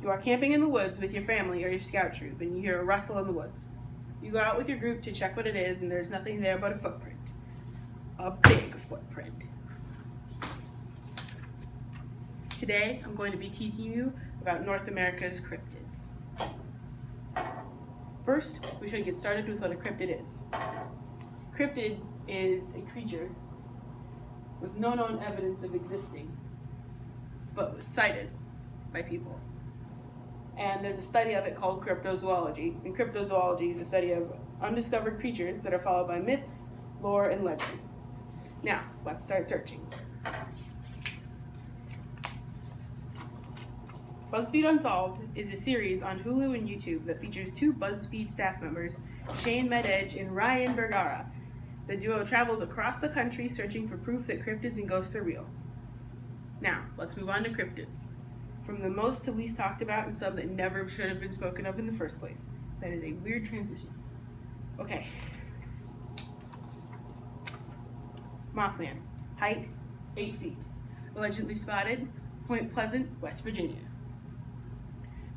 You are camping in the woods with your family or your scout troop, and you hear a rustle in the woods. You go out with your group to check what it is, and there's nothing there but a footprint. A big footprint. Today, I'm going to be teaching you about North America's cryptids. First, we should get started with what a cryptid is. Cryptid is a creature with no known evidence of existing, but was sighted by people. And there's a study of it called cryptozoology. And cryptozoology is a study of undiscovered creatures that are followed by myths, lore, and legends. Now, let's start searching. BuzzFeed Unsolved is a series on Hulu and YouTube that features two BuzzFeed staff members, Shane Mededge and Ryan Bergara. The duo travels across the country searching for proof that cryptids and ghosts are real. Now, let's move on to cryptids. From the most to least talked about and some that never should have been spoken of in the first place. That is a weird transition. Okay. Mothman. Height, 8 feet. Allegedly spotted, Point Pleasant, West Virginia.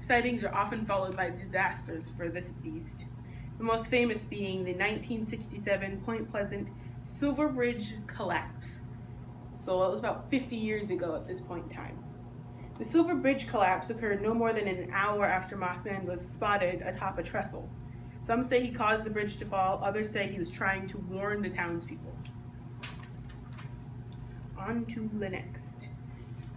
Sightings are often followed by disasters for this beast. The most famous being the 1967 Point Pleasant Silver Bridge collapse. So it was about 50 years ago at this point in time. The Silver Bridge collapse occurred no more than an hour after Mothman was spotted atop a trestle. Some say he caused the bridge to fall, others say he was trying to warn the townspeople. On to the next.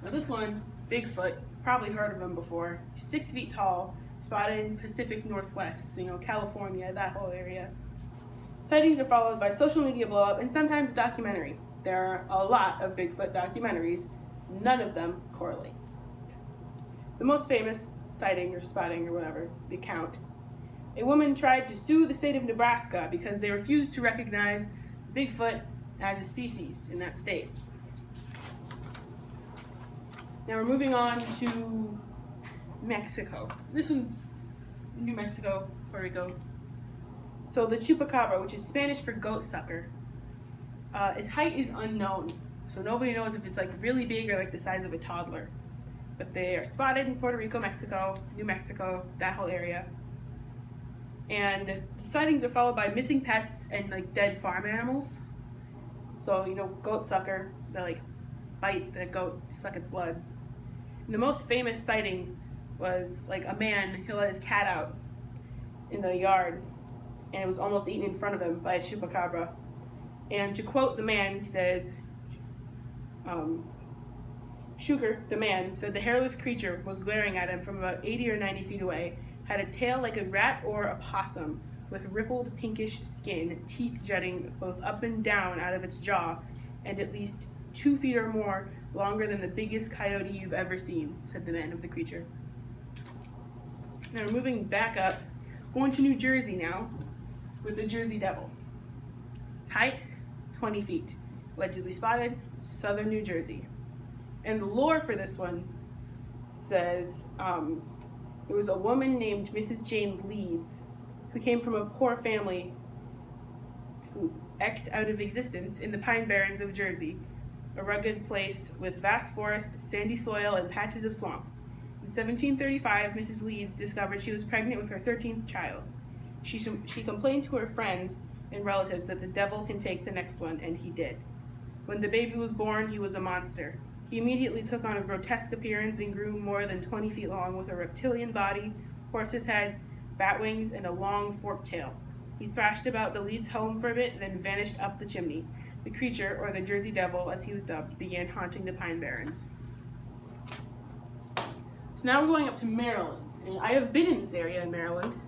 Now this one, Bigfoot, probably heard of him before. 6 feet tall, spotted in Pacific Northwest, California, that whole area. Sightings are followed by social media blow-up and sometimes a documentary. There are a lot of Bigfoot documentaries. None of them correlate. The most famous sighting or spotting or whatever, the account. A woman tried to sue the state of Nebraska because they refused to recognize Bigfoot as a species in that state. Now we're moving on to Mexico. This one's New Mexico, Puerto Rico. So the Chupacabra, which is Spanish for goat sucker, its height is unknown. So nobody knows if it's like really big or like the size of a toddler. But they are spotted in Puerto Rico, Mexico, New Mexico, that whole area. And the sightings are followed by missing pets and like dead farm animals. So, goat sucker, they like bite the goat, suck its blood. And the most famous sighting was like a man, he let his cat out in the yard and it was almost eaten in front of him by a chupacabra. And to quote the man, he says, Shuker, the man, said the hairless creature was glaring at him from about 80 or 90 feet away, had a tail like a rat or a possum, with rippled pinkish skin, teeth jutting both up and down out of its jaw, and at least 2 feet or more longer than the biggest coyote you've ever seen, said the man of the creature. Now we're moving back up, going to New Jersey now, with the Jersey Devil. Its height, 20 feet, allegedly spotted, southern New Jersey. And the lore for this one says there was a woman named Mrs. Jane Leeds who came from a poor family who eked out of existence in the Pine Barrens of Jersey, a rugged place with vast forest, sandy soil, and patches of swamp. In 1735, Mrs. Leeds discovered she was pregnant with her 13th child. She complained to her friends and relatives that the devil can take the next one, and he did. When the baby was born, he was a monster. He immediately took on a grotesque appearance and grew more than 20 feet long with a reptilian body, horse's head, bat wings, and a long forked tail. He thrashed about the Leeds home for a bit, then vanished up the chimney. The creature, or the Jersey Devil as he was dubbed, began haunting the Pine Barrens. So now we're going up to Maryland. And I have been in this area in Maryland.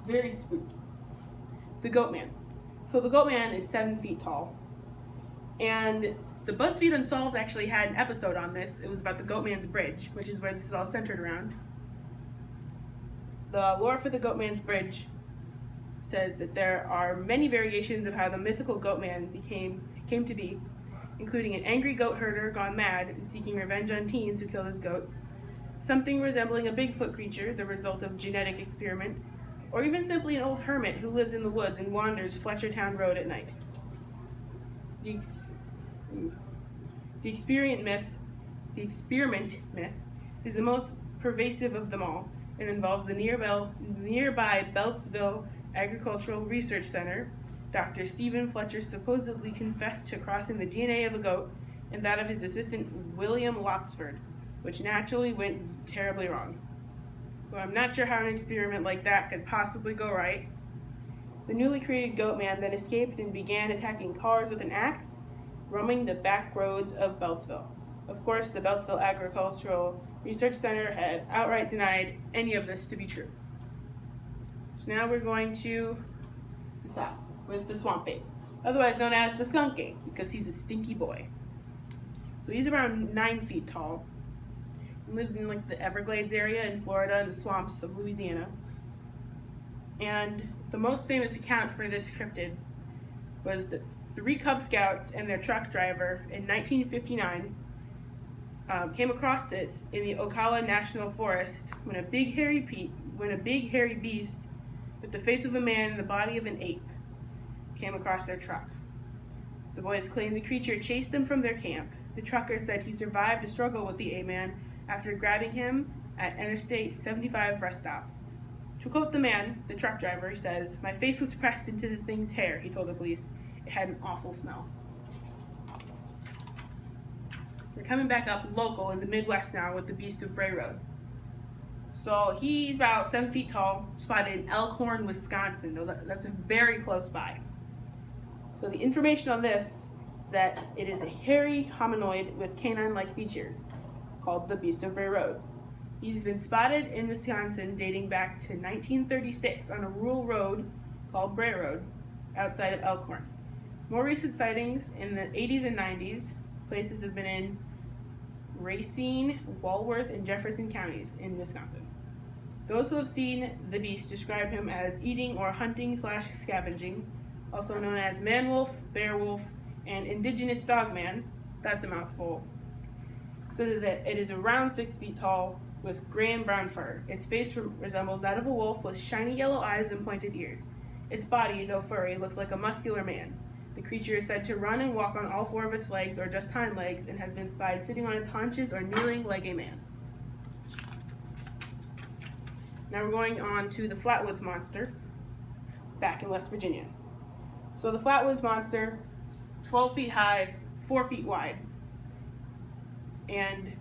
Very spooky. The Goatman. So the Goatman is 7 feet tall. And the BuzzFeed Unsolved actually had an episode on this. It was about the Goatman's Bridge, which is where this is all centered around. The lore for the Goatman's Bridge says that there are many variations of how the mythical Goatman came to be, including an angry goat herder gone mad and seeking revenge on teens who killed his goats, something resembling a Bigfoot creature, the result of genetic experiment, or even simply an old hermit who lives in the woods and wanders Fletchertown Road at night. The experiment myth is the most pervasive of them all and involves the nearby Beltsville Agricultural Research Center. Dr. Stephen Fletcher supposedly confessed to crossing the DNA of a goat and that of his assistant William Lotsford, which naturally went terribly wrong. Well, I'm not sure how an experiment like that could possibly go right. The newly created goat man then escaped and began attacking cars with an axe, roaming the back roads of Beltsville. Of course, the Beltsville Agricultural Research Center had outright denied any of this to be true. So now we're going to the south with the swamp ape, otherwise known as the skunk ape, because he's a stinky boy. So he's around 9 feet tall. He lives in like the Everglades area in Florida and the swamps of Louisiana. And the most famous account for this cryptid was that 3 Cub Scouts and their truck driver in 1959 came across this in the Ocala National Forest when a big hairy beast with the face of a man and the body of an ape came across their truck. The boys claimed the creature chased them from their camp. The trucker said he survived a struggle with the ape man after grabbing him at Interstate 75 rest stop. To quote the man, the truck driver, he says, "My face was pressed into the thing's hair," he told the police. "It had an awful smell." We're coming back up local in the Midwest now with the beast of Bray Road. So he's about 7 feet tall, spotted in Elkhorn, Wisconsin. That's very close by. So the information on this is that it is a hairy hominoid with canine-like features called the beast of Bray Road. He's been spotted in Wisconsin dating back to 1936 on a rural road called Bray Road outside of Elkhorn. More recent sightings in the 80s and 90s, places have been in Racine, Walworth, and Jefferson counties in Wisconsin. Those who have seen the beast describe him as eating or hunting/scavenging, also known as man-wolf, bear-wolf, and indigenous dog-man. That's a mouthful. So that it is around 6 feet tall with gray and brown fur. Its face resembles that of a wolf with shiny yellow eyes and pointed ears. Its body, though furry, looks like a muscular man. The creature is said to run and walk on all 4 of its legs or just hind legs and has been spied sitting on its haunches or kneeling like a man. Now we're going on to the Flatwoods Monster back in West Virginia. So the Flatwoods Monster, 12 feet high, 4 feet wide. And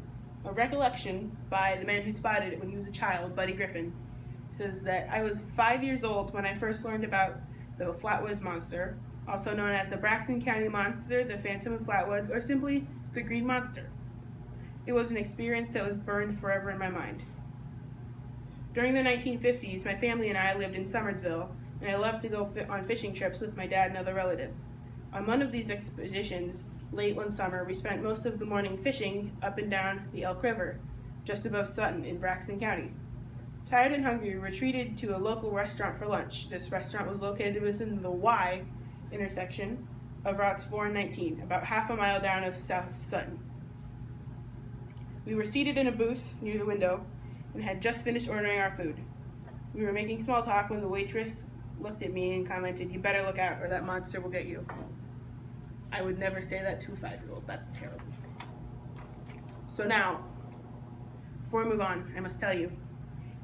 a recollection by the man who spotted it when he was a child, Buddy Griffin, says that I was 5 years old when I first learned about the Flatwoods Monster, also known as the Braxton County Monster, the Phantom of Flatwoods, or simply the Green Monster. It was an experience that was burned forever in my mind. During the 1950s, my family and I lived in Summersville, and I loved to go on fishing trips with my dad and other relatives. On one of these expeditions, late one summer, we spent most of the morning fishing up and down the Elk River, just above Sutton in Braxton County. Tired and hungry, we retreated to a local restaurant for lunch. This restaurant was located within the Y intersection of routes 4 and 19, about half a mile down of South Sutton. We were seated in a booth near the window and had just finished ordering our food. We were making small talk when the waitress looked at me and commented, "You better look out or that monster will get you." I would never say that to a 5-year-old. That's terrible. So now, before we move on, I must tell you,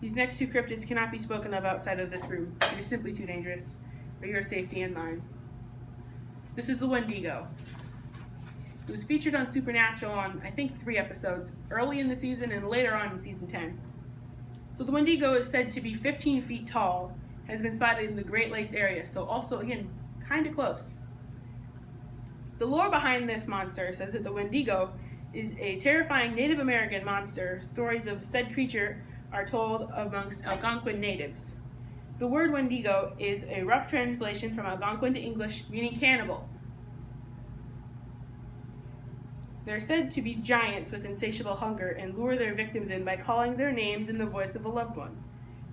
these next 2 cryptids cannot be spoken of outside of this room. It is simply too dangerous for your safety and mine. This is the Wendigo. It was featured on Supernatural on, I think, 3 episodes, early in the season and later on in season 10. So the Wendigo is said to be 15 feet tall, has been spotted in the Great Lakes area, so also, again, kind of close. The lore behind this monster says that the Wendigo is a terrifying Native American monster. Stories of said creature are told amongst Algonquin natives. The word Wendigo is a rough translation from Algonquin to English, meaning cannibal. They're said to be giants with insatiable hunger and lure their victims in by calling their names in the voice of a loved one.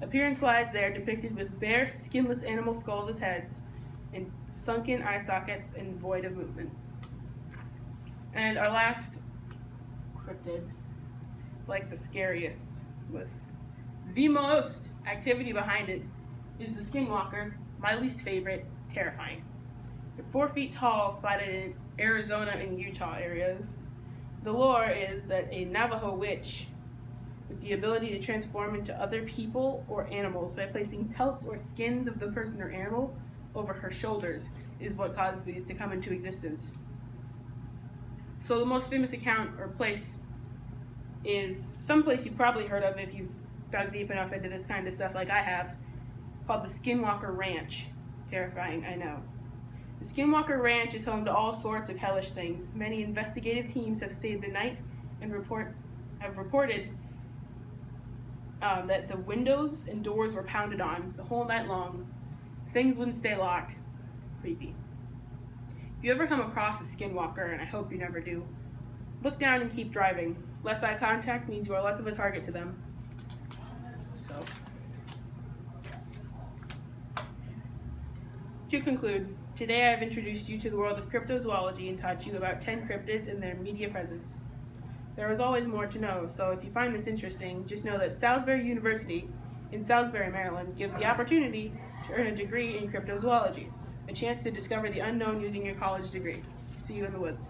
Appearance-wise, they are depicted with bare, skinless animal skulls as heads, and sunken eye sockets and void of movement. And our last cryptid, it's like the scariest, with the most activity behind it, is the Skinwalker, my least favorite, terrifying. They're 4 feet tall, spotted in Arizona and Utah areas. The lore is that a Navajo witch with the ability to transform into other people or animals by placing pelts or skins of the person or animal over her shoulders is what caused these to come into existence. So the most famous account or place is some place you've probably heard of if you've dug deep enough into this kind of stuff like I have, called the Skinwalker Ranch. Terrifying, I know. The Skinwalker Ranch is home to all sorts of hellish things. Many investigative teams have stayed the night and have reported that the windows and doors were pounded on the whole night long. Things wouldn't stay locked. Creepy. If you ever come across a skinwalker, and I hope you never do, look down and keep driving. Less eye contact means you are less of a target to them. So, to conclude, today I have introduced you to the world of cryptozoology and taught you about 10 cryptids and their media presence. There is always more to know, so if you find this interesting, just know that Salisbury University in Salisbury, Maryland gives the opportunity to earn a degree in cryptozoology, a chance to discover the unknown using your college degree. See you in the woods.